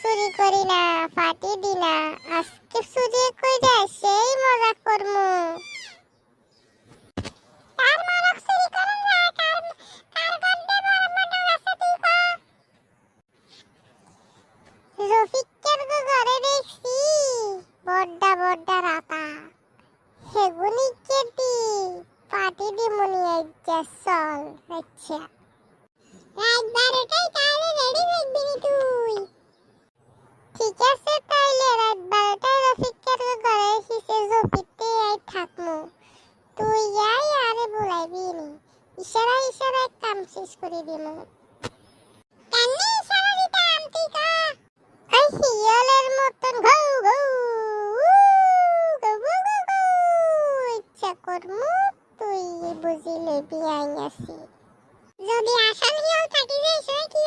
চুরি করি না, ফাটি দি না। আজকে চুরি কইরা সেই মজা করমু। কার মালক চুরি করুন না, কার গন্ধে বড় মন্ডল আছে তুই ক? রফিকের ঘরে দেখছি বড্ডা বড্ডা রাতা। সেগুনি কেটি পাটি দিমুনি আইজা চল। আচ্ছা রাত 12টায় তাহলে রেডি থাকবি তুই। ঠিক আছে তাইলে রাত 12টায় রফিকের ঘরে এসে জপিতে আই থাকমু। তুই যাই আরে বলাইবি নি। ইশারা ইশারায় কাম শেষ করে দিমু। কেনে ইশারা দিতাম তুই কা? ওই শিয়ালের মতন ঘৌ ঘৌ ঘৌ ঘৌ ঘৌ ঘৌ ইচ্ছা করমু তুই বুঝিলে বিয়াই আছি। যদি আসল হিয়াল থাকি যে সই কি